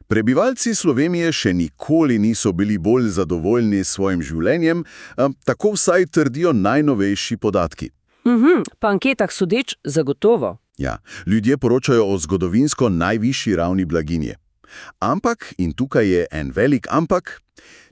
Prebivalci Slovenije še nikoli niso bili bolj zadovoljni s svojim življenjem, tako vsaj trdijo najnovejši podatki. Po anketah sodeč zagotovo. Ja, ljudje poročajo o zgodovinsko najvišji ravni blaginje. Ampak, in tukaj je en velik ampak,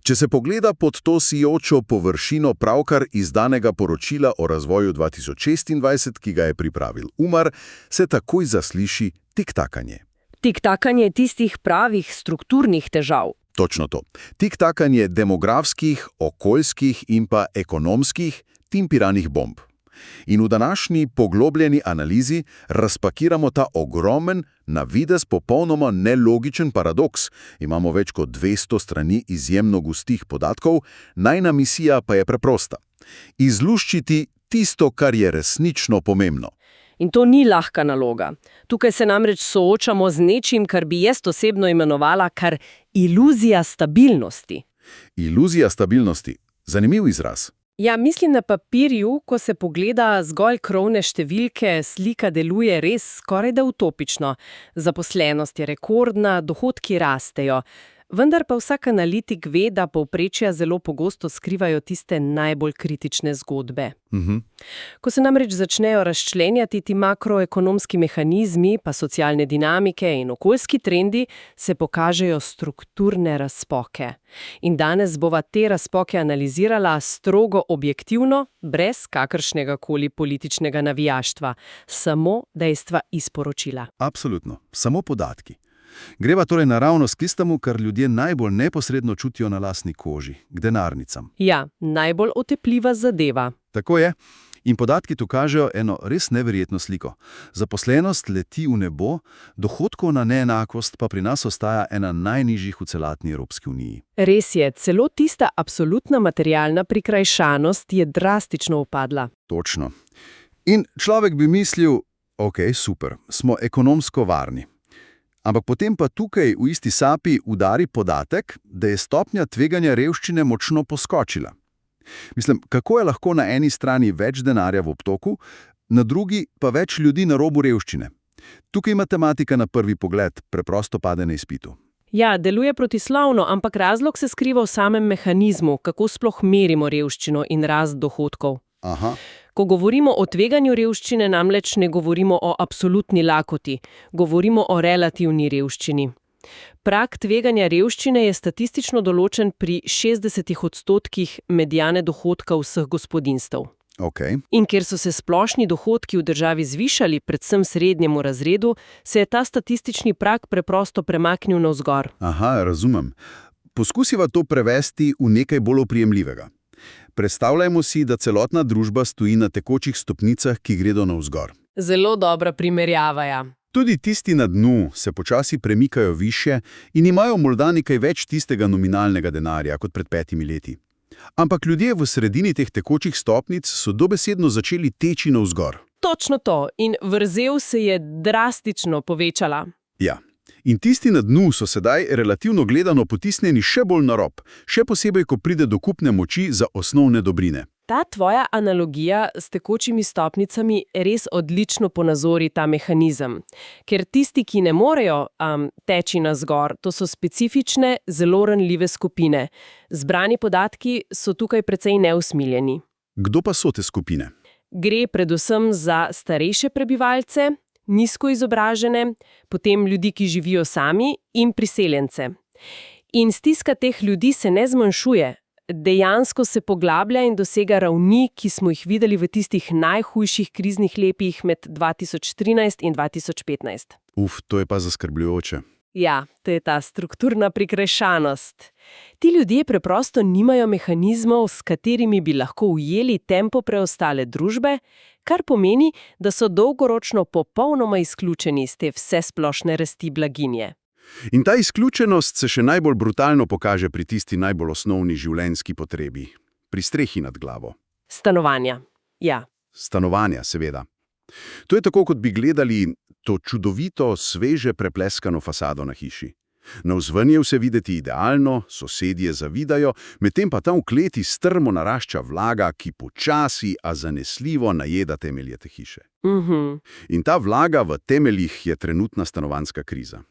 če se pogleda pod to sijočo površino pravkar izdanega poročila o razvoju 2026, ki ga je pripravil Umar, se takoj zasliši tiktakanje. Tiktakanje tistih pravih strukturnih težav. Točno to. Tiktakanje demografskih, okoljskih in pa ekonomskih timpiranih bomb. In v današnji poglobljeni analizi razpakiramo ta ogromen, na videz popolnoma nelogičen paradoks. Imamo več kot 200 strani izjemno gustih podatkov, najna misija pa je preprosta. Izluščiti tisto, kar je resnično pomembno. In to ni lahka naloga. Tukaj se namreč soočamo z nečim, kar bi jaz osebno imenovala kar iluzija stabilnosti. Iluzija stabilnosti. Zanimiv izraz. Ja, mislim na papirju, ko se pogleda zgolj krovne številke, slika deluje res skorajda utopično. Zaposlenost je rekordna, dohodki rastejo. Vendar pa vsak analitik ve, da povprečja zelo pogosto skrivajo tiste najbolj kritične zgodbe. Ko se namreč začnejo razčlenjati ti makroekonomski mehanizmi, pa socialne dinamike in okoljski trendi, se pokažejo strukturne razpoke. In danes bova te razpoke analizirala strogo objektivno, brez kakršnega koli političnega navijaštva. Samo dejstva iz poročila. Absolutno. Samo podatki. Greva torej naravnost k tistemu, kar ljudje najbolj neposredno čutijo na lastni koži, k denarnicam. Ja, najbolj otepljiva zadeva. Tako je. In podatki tu kažejo eno res neverjetno sliko. Zaposlenost leti v nebo, dohodkovna neenakost pa pri nas ostaja ena najnižjih v celotni Evropski uniji. Res je, celo tista absolutna materialna prikrajšanost je drastično upadla. Točno. In človek bi mislil, ok, super, smo ekonomsko varni. Ampak potem pa tukaj v isti sapi udari podatek, da je stopnja tveganja revščine močno poskočila. Mislim, kako je lahko na eni strani več denarja v obtoku, na drugi pa več ljudi na robu revščine? Tukaj matematika na prvi pogled preprosto pade na izpitu. Ja, deluje protislovno, ampak razlog se skriva v samem mehanizmu, kako sploh merimo revščino in rast dohodkov. Aha. Ko govorimo o tveganju revščine, namreč ne govorimo o absolutni lakoti, govorimo o relativni revščini. Prag tveganja revščine je statistično določen pri 60% mediane dohodka vseh gospodinjstev. Okay. In ker so se splošni dohodki v državi zvišali, predvsem srednjemu razredu, se je ta statistični prag preprosto premaknil navzgor. Aha, razumem. Poskusiva to prevesti v nekaj bolj oprijemljivega. Predstavljajmo si, da celotna družba stoji na tekočih stopnicah, ki gredo navzgor. Zelo dobra primerjava, ja. Tudi tisti na dnu se počasi premikajo više in imajo morda nekaj več tistega nominalnega denarja kot pred 5 leti. Ampak ljudje v sredini teh tekočih stopnic so dobesedno začeli teči navzgor. Točno to. In vrzel se je drastično povečala. Ja. In tisti na dnu so sedaj relativno gledano potisnjeni še bolj na rob, še posebej, ko pride do kupne moči za osnovne dobrine. Ta tvoja analogija s tekočimi stopnicami res odlično ponazori ta mehanizem. Ker tisti, ki ne morejo teči navzgor, to so specifične, zelo ranljive skupine. Zbrani podatki so tukaj precej neusmiljeni. Kdo pa so te skupine? Gre predvsem za starejše prebivalce, nizko izobražene, potem ljudi, ki živijo sami, in priseljence. In stiska teh ljudi se ne zmanjšuje, dejansko se poglablja in dosega ravni, ki smo jih videli v tistih najhujših kriznih letih med 2013 in 2015. To je pa zaskrbljujoče. Ja, to je ta strukturna prikrajšanost. Ti ljudje preprosto nimajo mehanizmov, s katerimi bi lahko ujeli tempo preostale družbe, kar pomeni, da so dolgoročno popolnoma izključeni iz te vsesplošne rasti blaginje. In ta izključenost se še najbolj brutalno pokaže pri tisti najbolj osnovni življenjski potrebi, pri strehi nad glavo. Stanovanja, ja. Stanovanja, seveda. To je tako, kot bi gledali to čudovito, sveže prepleskano fasado na hiši. Navzven je vse videti idealno, sosedje zavidajo, medtem pa tam v kleti strmo narašča vlaga, ki počasi, a zanesljivo najeda temelje te hiše. In ta vlaga v temeljih je trenutna stanovanjska kriza.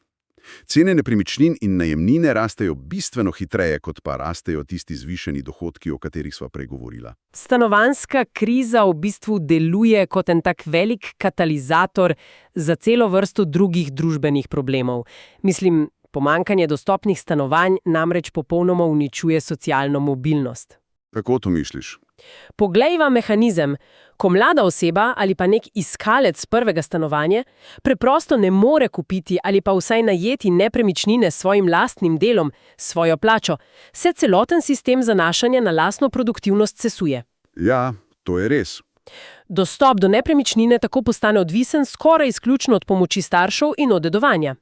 Cene nepremičnin in najemnine rastejo bistveno hitreje, kot pa rastejo tisti zvišeni dohodki, o katerih sva prej govorila. Stanovanjska kriza v bistvu deluje kot en tak velik katalizator za celo vrsto drugih družbenih problemov. Mislim, pomanjkanje dostopnih stanovanj namreč popolnoma uničuje socialno mobilnost. Kako to misliš? Poglejva mehanizem. Ko mlada oseba ali pa nek iskalec prvega stanovanja preprosto ne more kupiti ali pa vsaj najeti nepremičnine s svojim lastnim delom, svojo plačo, se celoten sistem zanašanja na lastno produktivnost sesuje. Ja, to je res. Dostop do nepremičnine tako postane odvisen skoraj izključno od pomoči staršev in od dedovanja.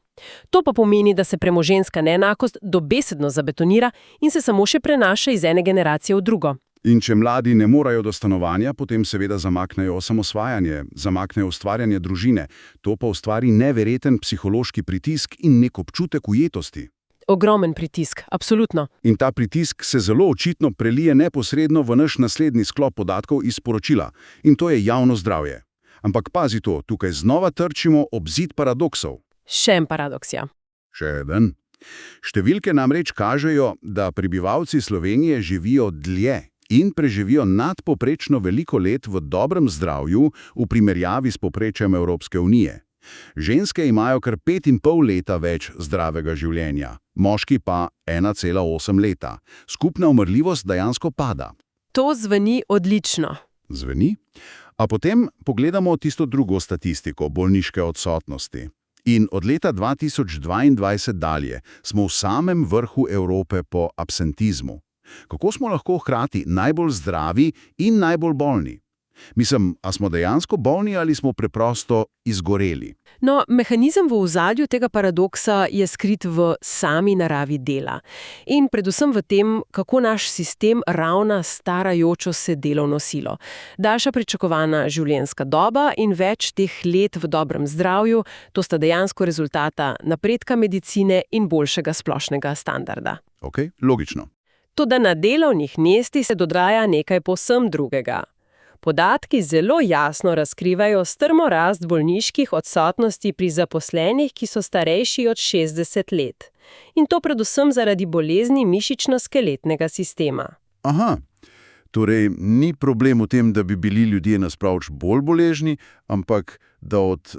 To pa pomeni, da se premoženjska neenakost dobesedno zabetonira in se samo še prenaša iz ene generacije v drugo. In če mladi ne morajo do stanovanja, potem seveda zamaknejo osamosvajanje, zamaknejo ustvarjanje družine. To pa ustvari neverjeten psihološki pritisk in nek občutek ujetosti. Ogromen pritisk, absolutno. In ta pritisk se zelo očitno prelije neposredno v naš naslednji sklop podatkov iz poročila. In to je javno zdravje. Ampak pazi to, tukaj znova trčimo ob zid paradoksov. Še en paradoks, ja. Še eden. Številke namreč kažejo, da prebivalci Slovenije živijo dlje in preživijo nadpoprečno veliko let v dobrem zdravju v primerjavi s povprečjem Evropske unije. Ženske imajo kar 5,5 leta več zdravega življenja, moški pa 1,8 leta. Skupna umrljivost dejansko pada. To zveni odlično. Zveni? A potem pogledamo tisto drugo statistiko, bolniške odsotnosti. In od leta 2022 dalje smo v samem vrhu Evrope po absentizmu. Kako smo lahko hkrati najbolj zdravi in najbolj bolni? Mislim, a smo dejansko bolni ali smo preprosto izgoreli? No, mehanizem v ozadju tega paradoksa je skrit v sami naravi dela. In predvsem v tem, kako naš sistem ravna starajočo se delovno silo. Daljša pričakovana življenjska doba in več teh let v dobrem zdravju, to sta dejansko rezultata napredka medicine in boljšega splošnega standarda. Ok, logično. Toda na delovnih mestih se dogaja nekaj povsem drugega. Podatki zelo jasno razkrivajo strmo rast bolniških odsotnosti pri zaposlenih, ki so starejši od 60 let. In to predvsem zaradi bolezni mišično-skeletnega sistema. Aha, torej ni problem v tem, da bi bili ljudje naspravč bolj boležni, ampak da od,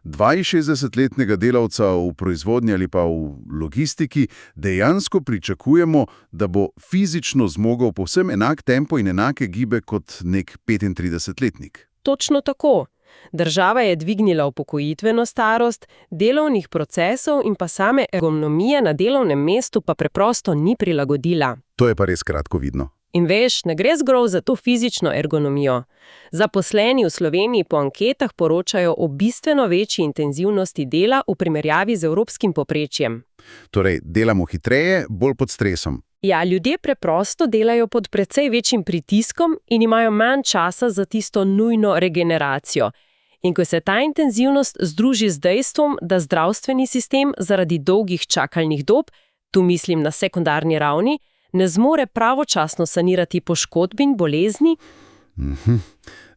62-letnega delavca v proizvodnji ali pa v logistiki dejansko pričakujemo, da bo fizično zmogel povsem enak tempo in enake gibe kot nek 35-letnik. Točno tako. Država je dvignila upokojitveno starost, delovnih procesov in pa same ergonomije na delovnem mestu pa preprosto ni prilagodila. To je pa res kratkovidno. In veš, ne gre zgolj za to fizično ergonomijo. Zaposleni v Sloveniji po anketah poročajo o bistveno večji intenzivnosti dela v primerjavi z evropskim povprečjem. Torej, delamo hitreje, bolj pod stresom. Ja, ljudje preprosto delajo pod precej večjim pritiskom in imajo manj časa za tisto nujno regeneracijo. In ko se ta intenzivnost združi z dejstvom, da zdravstveni sistem zaradi dolgih čakalnih dob, tu mislim na sekundarni ravni, ne zmore pravočasno sanirati poškodb in bolezni,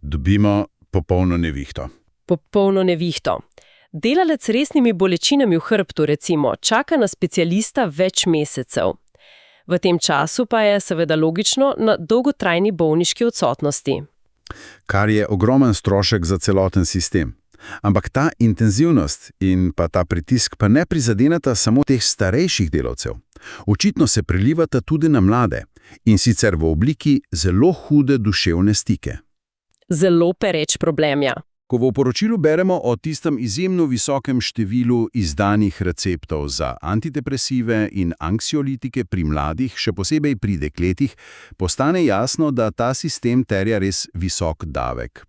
Dobimo popolno nevihto. Popolno nevihto. Delavec s resnimi bolečinami v hrbtu, recimo, čaka na specialista več mesecev. V tem času pa je seveda logično na dolgotrajni bolniški odsotnosti. Kar je ogromen strošek za celoten sistem. Ampak ta intenzivnost in pa ta pritisk pa ne prizadeneta samo teh starejših delavcev. Očitno se prelivata tudi na mlade in sicer v obliki zelo hude duševne stike. Zelo pereč problem, ja. Ko v poročilu beremo o tistem izjemno visokem številu izdanih receptov za antidepresive in anksiolitike pri mladih, še posebej pri dekletih, postane jasno, da ta sistem terja res visok davek.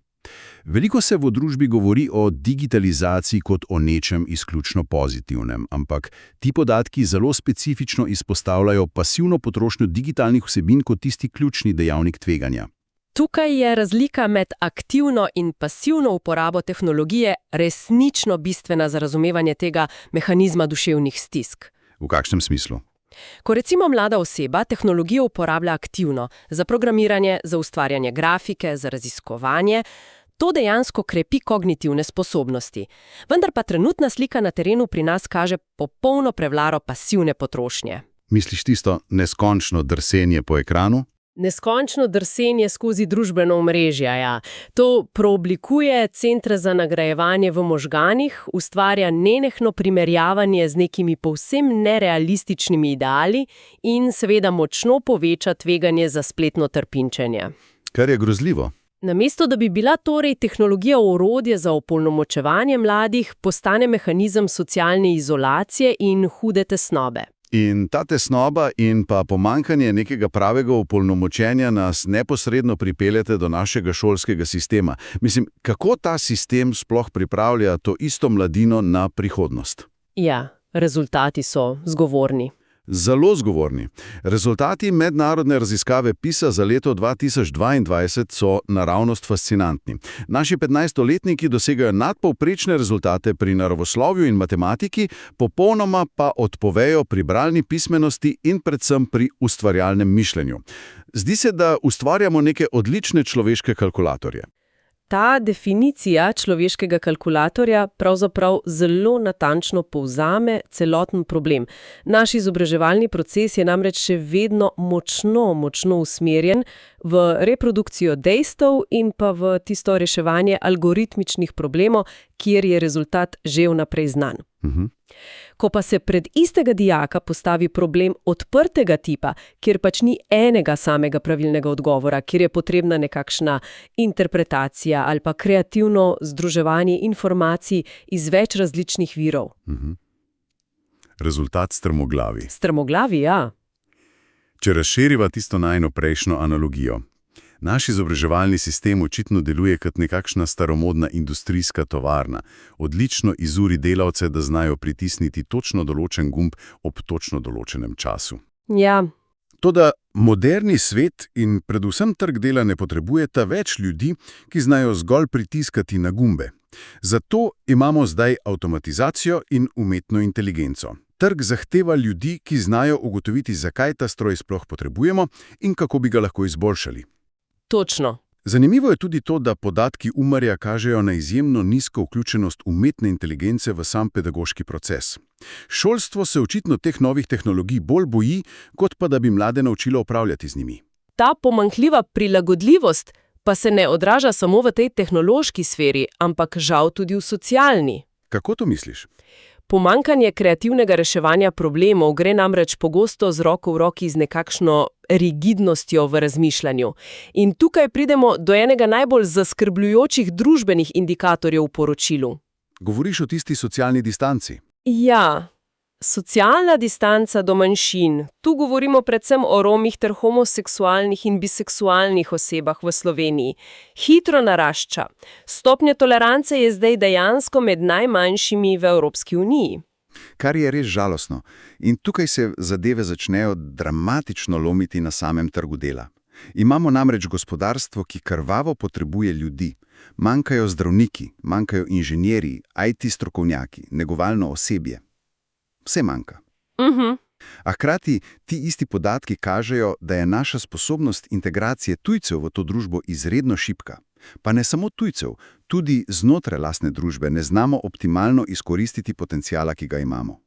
Veliko se v družbi govori o digitalizaciji kot o nečem izključno pozitivnem, ampak ti podatki zelo specifično izpostavljajo pasivno potrošnjo digitalnih vsebin kot tisti ključni dejavnik tveganja. Tukaj je razlika med aktivno in pasivno uporabo tehnologije resnično bistvena za razumevanje tega mehanizma duševnih stisk. V kakšnem smislu? Ko recimo mlada oseba tehnologijo uporablja aktivno za programiranje, za ustvarjanje grafike, za raziskovanje, To dejansko krepi kognitivne sposobnosti. Vendar pa trenutna slika na terenu pri nas kaže popolno prevlaro pasivne potrošnje. Misliš tisto neskončno drsenje po ekranu? Neskončno drsenje skozi družbeno omrežje, ja. To preoblikuje centre za nagrajevanje v možganih, ustvarja nenehno primerjavanje z nekimi povsem nerealističnimi ideali in seveda močno poveča tveganje za spletno trpinčenje. Kar je grozljivo. Namesto da bi bila torej tehnologija orodje za opolnomočevanje mladih, postane mehanizem socialne izolacije in hude tesnobe. In ta tesnoba in pa pomankanje nekega pravega opolnomočenja nas neposredno pripeljete do našega šolskega sistema. Mislim, kako ta sistem sploh pripravlja to isto mladino na prihodnost? Ja, rezultati so zgovorni. Zelo zgovorni. Rezultati mednarodne raziskave PISA za leto 2022 so naravnost fascinantni. Naši 15-letniki dosegajo nadpovprečne rezultate pri naravoslovju in matematiki, popolnoma pa odpovejo pri bralni pismenosti in predvsem pri ustvarjalnem mišljenju. Zdi se, da ustvarjamo neke odlične človeške kalkulatorje. Ta definicija človeškega kalkulatorja pravzaprav zelo natančno povzame celoten problem. Naš izobraževalni proces je namreč še vedno močno usmerjen v reprodukcijo dejstev in pa v tisto reševanje algoritmičnih problemov, kjer je rezultat že vnaprej znan. Ko pa se pred istega dijaka postavi problem odprtega tipa, kjer pač ni enega samega pravilnega odgovora, kjer je potrebna nekakšna interpretacija ali pa kreativno združevanje informacij iz več različnih virov. Rezultat strmoglavi. Strmoglavi, ja. Če razširiva tisto najino prejšnjo analogijo. Naš izobraževalni sistem očitno deluje kot nekakšna staromodna industrijska tovarna. Odlično izuri delavce, da znajo pritisniti točno določen gumb ob točno določenem času. Ja. Toda moderni svet in predvsem trg dela ne potrebujeta več ljudi, ki znajo zgolj pritiskati na gumbe. Zato imamo zdaj avtomatizacijo in umetno inteligenco. Trg zahteva ljudi, ki znajo ugotoviti, zakaj ta stroj sploh potrebujemo in kako bi ga lahko izboljšali. Točno. Zanimivo je tudi to, da podatki Umarja kažejo na izjemno nizko vključenost umetne inteligence v sam pedagoški proces. Šolstvo se očitno teh novih tehnologij bolj boji, kot pa da bi mlade naučilo upravljati z njimi. Ta pomanjkljiva prilagodljivost pa se ne odraža samo v tej tehnološki sferi, ampak žal tudi v socialni. Kako to misliš? Pomankanje kreativnega reševanja problemov gre namreč pogosto z roko v roki z nekakšno rigidnostjo v razmišljanju. In tukaj pridemo do enega najbolj zaskrbljujočih družbenih indikatorjev v poročilu. Govoriš o tisti socialni distanci? Ja, socialna distanca do manjšin. Tu govorimo predvsem o Romih ter homoseksualnih in biseksualnih osebah v Sloveniji. Hitro narašča. Stopnja tolerance je zdaj dejansko med najmanjšimi v Evropski uniji. Kar je res žalostno. In tukaj se zadeve začnejo dramatično lomiti na samem trgu dela. Imamo namreč gospodarstvo, ki krvavo potrebuje ljudi. Manjkajo zdravniki, manjkajo inženirji, IT strokovnjaki, negovalno osebje. Vse manjka. A hkrati ti isti podatki kažejo, da je naša sposobnost integracije tujcev v to družbo izredno šibka. Pa ne samo tujcev, tudi znotraj lastne družbe ne znamo optimalno izkoristiti potencijala, ki ga imamo.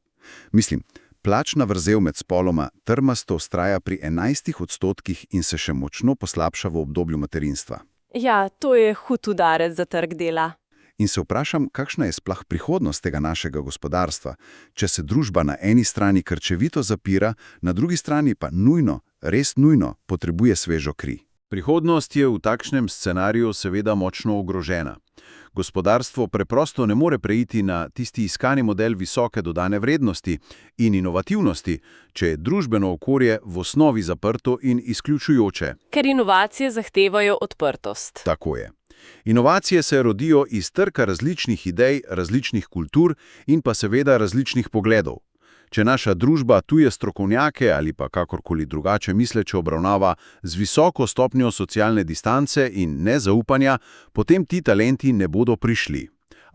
Mislim, plačna vrzel med spoloma trmasto vztraja pri 11% in se še močno poslabša v obdobju materinstva. Ja, to je hud udarec za trg dela. In se vprašam, kakšna je sploh prihodnost tega našega gospodarstva, če se družba na eni strani krčevito zapira, na drugi strani pa nujno, res nujno potrebuje svežo kri. Prihodnost je v takšnem scenariju seveda močno ogrožena. Gospodarstvo preprosto ne more preiti na tisti iskani model visoke dodane vrednosti in inovativnosti, če je družbeno okolje v osnovi zaprto in izključujoče. Ker inovacije zahtevajo odprtost. Tako je. Inovacije se rodijo iz trka različnih idej, različnih kultur in pa seveda različnih pogledov. Če naša družba tuje strokovnjake ali pa kakorkoli drugače misleče obravnava z visoko stopnjo socialne distance in nezaupanja, potem ti talenti ne bodo prišli.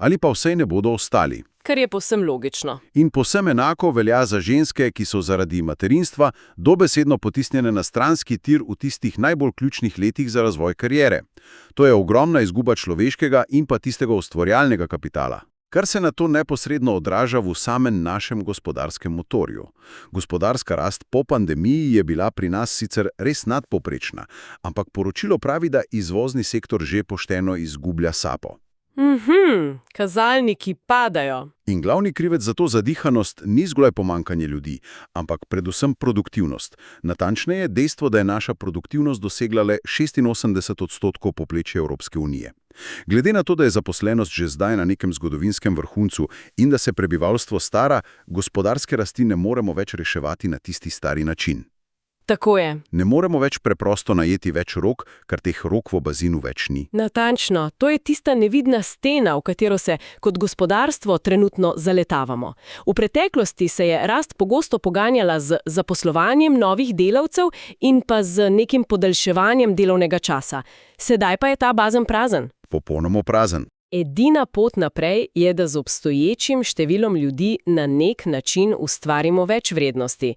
ali pa vsej ne bodo ostali. Kar je povsem logično. In povsem enako velja za ženske, ki so zaradi materinstva dobesedno potisnjene na stranski tir v tistih najbolj ključnih letih za razvoj kariere. To je ogromna izguba človeškega in pa tistega ustvarjalnega kapitala, kar se na to neposredno odraža v samem našem gospodarskem motorju. Gospodarska rast po pandemiji je bila pri nas sicer res nadpovprečna, ampak poročilo pravi, da izvozni sektor že pošteno izgublja sapo. Kazalniki padajo. In glavni krivec za to zadihanost ni zgolj pomanjkanje ljudi, ampak predvsem produktivnost. Natančneje dejstvo, da je naša produktivnost dosegla le 86% povprečja Evropske unije. Glede na to, da je zaposlenost že zdaj na nekem zgodovinskem vrhuncu in da se prebivalstvo stara, gospodarske rasti ne moremo več reševati na tisti stari način. Tako je. Ne moremo več preprosto najeti več rok, ker teh rok v bazinu več ni. Natančno, to je tista nevidna stena, v katero se kot gospodarstvo trenutno zaletavamo. V preteklosti se je rast pogosto poganjala z zaposlovanjem novih delavcev in pa z nekim podaljševanjem delovnega časa. Sedaj pa je ta bazen prazen. Popolnoma prazen. Edina pot naprej je, da z obstoječim številom ljudi na nek način ustvarimo več vrednosti.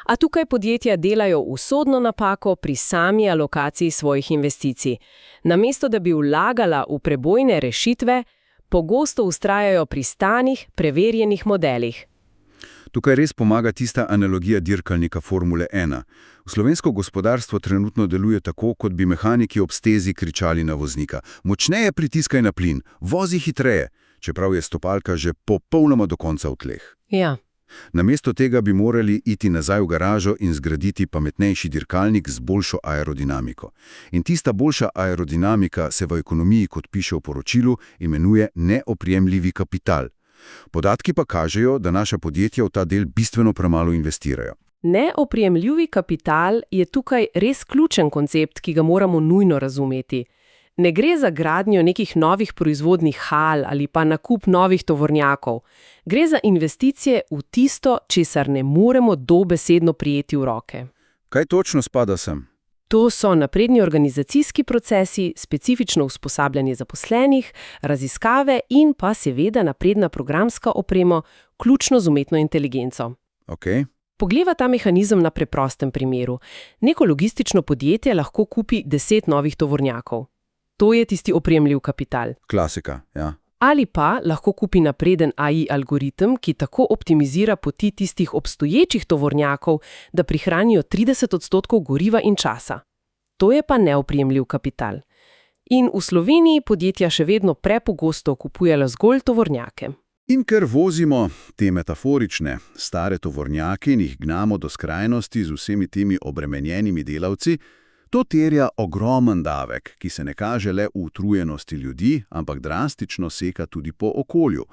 A tukaj podjetja delajo usodno napako pri sami alokaciji svojih investicij. Namesto da bi vlagala v prebojne rešitve, pogosto vztrajajo pri stanih, preverjenih modelih. Tukaj res pomaga tista analogija dirkalnika Formule 1. Slovensko gospodarstvo trenutno deluje tako, kot bi mehaniki ob stezi kričali na voznika. Močneje pritiskaj na plin, vozi hitreje, čeprav je stopalka že popolnoma do konca v tleh. Ja. Namesto tega bi morali iti nazaj v garažo in zgraditi pametnejši dirkalnik z boljšo aerodinamiko. In tista boljša aerodinamika se v ekonomiji, kot piše v poročilu, imenuje neoprijemljivi kapital. Podatki pa kažejo, da naša podjetja v ta del bistveno premalo investirajo. Neoprijemljivi kapital je tukaj res ključen koncept, ki ga moramo nujno razumeti. Ne gre za gradnjo nekih novih proizvodnih hal ali pa nakup novih tovornjakov. Gre za investicije v tisto, česar ne moremo dobesedno prijeti v roke. Kaj točno spada sem? To so napredni organizacijski procesi, specifično usposabljanje zaposlenih, raziskave in pa seveda napredna programska oprema, vključno z umetno inteligenco. Okay. Poglejva ta mehanizem na preprostem primeru. Neko logistično podjetje lahko kupi 10 novih tovornjakov. To je tisti oprijemljiv kapital. Klasika, ja. Ali pa lahko kupi napreden AI algoritem, ki tako optimizira poti tistih obstoječih tovornjakov, da prihranijo 30% goriva in časa. To je pa neoprijemljiv kapital. In v Sloveniji podjetja še vedno prepogosto kupujejo zgolj tovornjake. In ker vozimo te metaforične, stare tovornjake in jih gnamo do skrajnosti z vsemi temi obremenjenimi delavci, to terja ogromen davek, ki se ne kaže le v utrujenosti ljudi, ampak drastično seka tudi po okolju.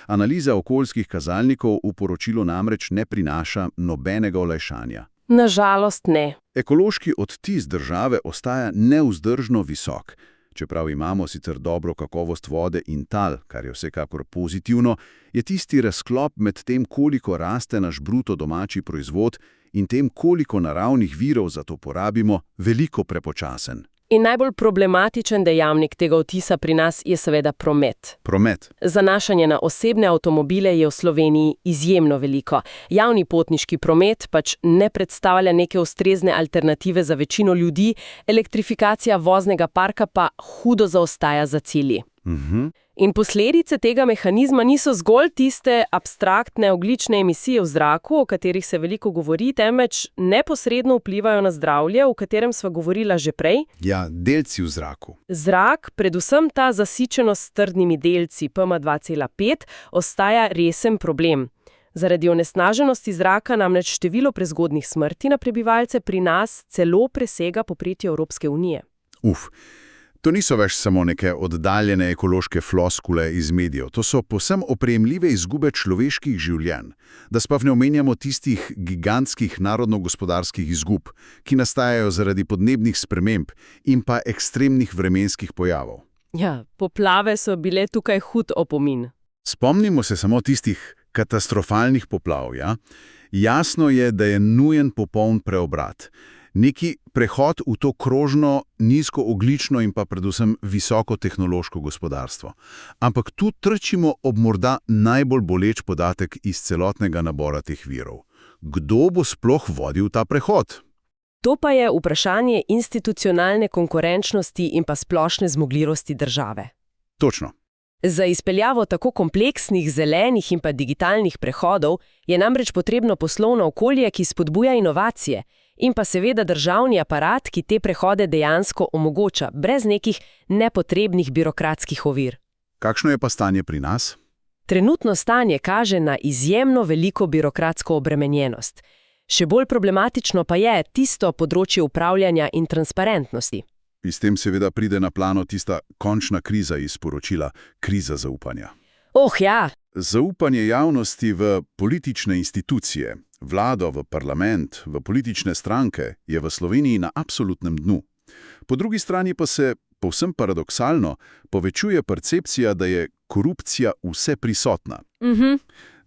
Analiza okoljskih kazalnikov v poročilu namreč ne prinaša nobenega olajšanja. Nažalost ne. Ekološki odtis države ostaja nevzdržno visok. Čeprav imamo sicer dobro kakovost vode in tal, kar je vsekakor pozitivno, je tisti razklop med tem, koliko raste naš bruto domači proizvod in tem, koliko naravnih virov za to porabimo, veliko prepočasen. In najbolj problematičen dejavnik tega odtisa pri nas je seveda promet. Promet. Zanašanje na osebne avtomobile je v Sloveniji izjemno veliko. Javni potniški promet pač ne predstavlja neke ustrezne alternative za večino ljudi, elektrifikacija voznega parka pa hudo zaostaja za cilji. In posledice tega mehanizma niso zgolj tiste abstraktne ogljične emisije v zraku, o katerih se veliko govori, temveč neposredno vplivajo na zdravje, o katerem sva govorila že prej. Ja, delci v zraku. Zrak, predvsem ta zasičenost s trdnimi delci PM2,5, ostaja resen problem. Zaradi onesnaženosti zraka namreč število prezgodnjih smrti na prebivalce pri nas celo presega povprečje Evropske unije. To niso več samo neke oddaljene ekološke floskule iz medijev, to so povsem oprijemljive izgube človeških življenj. Da sploh ne omenjamo tistih gigantskih narodno-gospodarskih izgub, ki nastajajo zaradi podnebnih sprememb in pa ekstremnih vremenskih pojavov. Ja, poplave so bile tukaj hud opomin. Spomnimo se samo tistih katastrofalnih poplav, ja? Jasno je, da je nujen popoln preobrat. Neki prehod v to krožno, nizkoogljično in pa predvsem visokotehnološko gospodarstvo. Ampak tu trčimo ob morda najbolj boleč podatek iz celotnega nabora teh virov. Kdo bo sploh vodil ta prehod? To pa je vprašanje institucionalne konkurenčnosti in pa splošne zmogljivosti države. Točno. Za izpeljavo tako kompleksnih zelenih in pa digitalnih prehodov je namreč potrebno poslovno okolje, ki spodbuja inovacije, in pa seveda državni aparat, ki te prehode dejansko omogoča, brez nekih nepotrebnih birokratskih ovir. Kakšno je pa stanje pri nas? Trenutno stanje kaže na izjemno veliko birokratsko obremenjenost. Še bolj problematično pa je tisto področje upravljanja in transparentnosti. In s tem seveda pride na plano tista končna kriza iz poročila, kriza zaupanja. Ja! Zaupanje javnosti v politične institucije, vlado, v parlament, v politične stranke je v Sloveniji na absolutnem dnu. Po drugi strani pa se, povsem paradoksalno, povečuje percepcija, da je korupcija vse prisotna.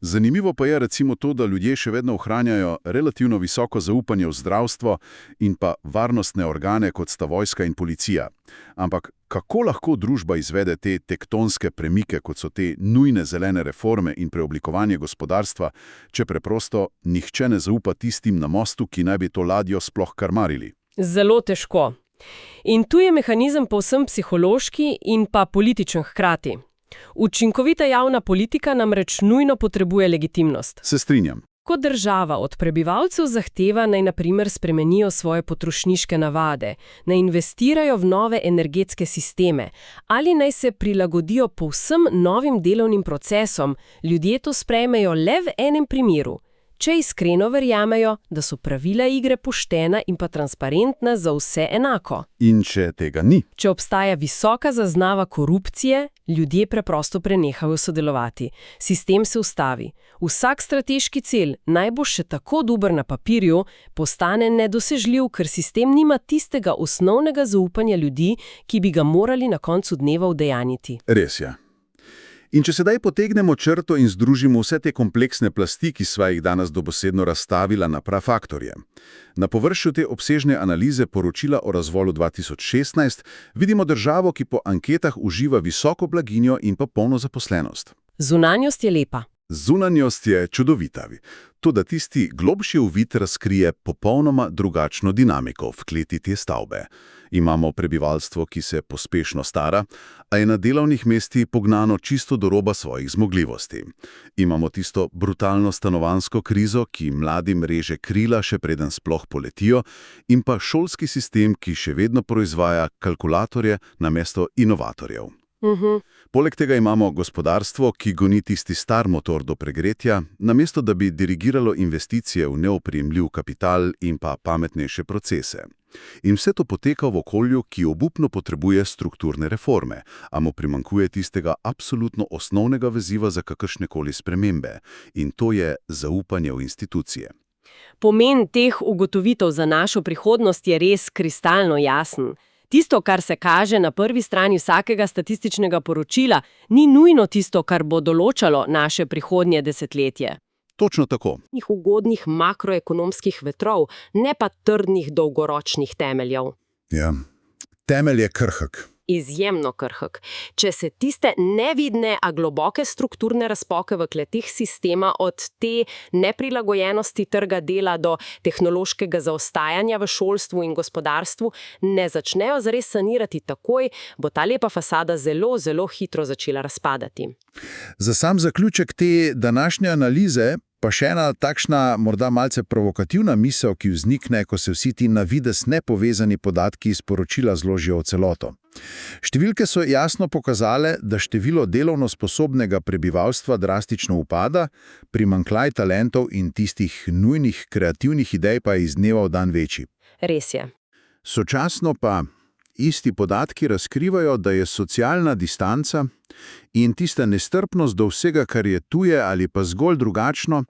Zanimivo pa je recimo to, da ljudje še vedno ohranjajo relativno visoko zaupanje v zdravstvo in pa varnostne organe, kot sta vojska in policija. Ampak kako lahko družba izvede te tektonske premike, kot so te nujne zelene reforme in preoblikovanje gospodarstva, če preprosto nihče ne zaupa tistim na mostu, ki naj bi to ladjo sploh karmarili? Zelo težko. In tu je mehanizem povsem psihološki in pa političen hkrati. Učinkovita javna politika namreč nujno potrebuje legitimnost. Se strinjam. Kot država od prebivalcev zahteva, naj na primer spremenijo svoje potrošniške navade, naj investirajo v nove energetske sisteme ali naj se prilagodijo povsem novim delovnim procesom, ljudje to sprejmejo le v enem primeru, če iskreno verjamejo, da so pravila igre poštena in pa transparentna za vse enako. In če tega ni? Če obstaja visoka zaznava korupcije, ljudje preprosto prenehajo sodelovati. Sistem se ustavi. Vsak strateški cilj, naj bo še tako dober na papirju, postane nedosežljiv, ker sistem nima tistega osnovnega zaupanja ljudi, ki bi ga morali na koncu dneva udejanjiti. Res je. In če sedaj potegnemo črto in združimo vse te kompleksne plasti, ki sva jih danes dobesedno razstavila na prafaktorje. Na površju te obsežne analize poročila o razvoju 2016 vidimo državo, ki po anketah uživa visoko blaginjo in pa polno zaposlenost. Zunanjost je lepa. Zunanjost je čudovita. Toda tisti globši uvid razkrije popolnoma drugačno dinamiko v kleti te stavbe. Imamo prebivalstvo, ki se pospešno stara, a je na delovnih mestih pognano čisto do roba svojih zmogljivosti. Imamo tisto brutalno stanovanjsko krizo, ki mladim reže krila, še preden sploh poletijo, in pa šolski sistem, ki še vedno proizvaja kalkulatorje namesto inovatorjev. Poleg tega imamo gospodarstvo, ki goni tisti star motor do pregretja, namesto da bi dirigiralo investicije v neoprijemljiv kapital in pa pametnejše procese. In vse to poteka v okolju, ki obupno potrebuje strukturne reforme, a mu primanjkuje tistega absolutno osnovnega veziva za kakršnekoli spremembe. In to je zaupanje v institucije. Pomen teh ugotovitev za našo prihodnost je res kristalno jasen. Tisto, kar se kaže na prvi strani vsakega statističnega poročila, ni nujno tisto, kar bo določalo naše prihodnje desetletje. Točno tako. Ugodnih makroekonomskih vetrov, ne pa trdnih dolgoročnih temeljev. Ja, temelj je krhek. Izjemno krhek. Če se tiste nevidne, a globoke strukturne razpoke v kleteh sistema od te neprilagojenosti trga dela do tehnološkega zaostajanja v šolstvu in gospodarstvu ne začnejo zares sanirati takoj, bo ta lepa fasada zelo, zelo hitro začela razpadati. Za sam zaključek te današnje analize pa še ena takšna morda malce provokativna misel, ki vznikne, ko se vsi ti na videz nepovezani podatki iz poročila zložijo v celoto. Številke so jasno pokazale, da število delovno sposobnega prebivalstva drastično upada, primanjkljaj talentov in tistih nujnih kreativnih idej pa je iz dneva v dan večji. Res je. Sočasno pa isti podatki razkrivajo, da je socialna distanca in tista nestrpnost do vsega, kar je tuje ali pa zgolj drugačno,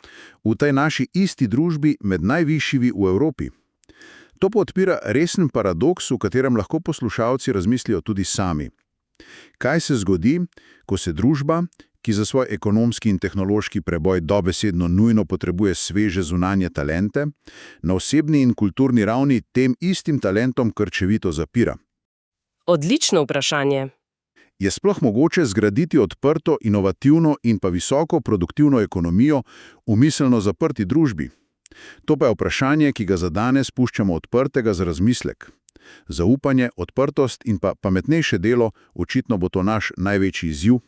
v tej naši isti družbi med najvišjimi v Evropi. To pa odpira resen paradoks, v katerem lahko poslušalci razmislijo tudi sami. Kaj se zgodi, ko se družba, ki za svoj ekonomski in tehnološki preboj dobesedno nujno potrebuje sveže zunanje talente, na osebni in kulturni ravni tem istim talentom krčevito zapira. Odlično vprašanje. Je sploh mogoče zgraditi odprto, inovativno in pa visoko produktivno ekonomijo v miselno zaprti družbi? To pa je vprašanje, ki ga za danes puščamo odprtega za razmislek. Zaupanje, odprtost in pa pametnejše delo, očitno bo to naš največji izziv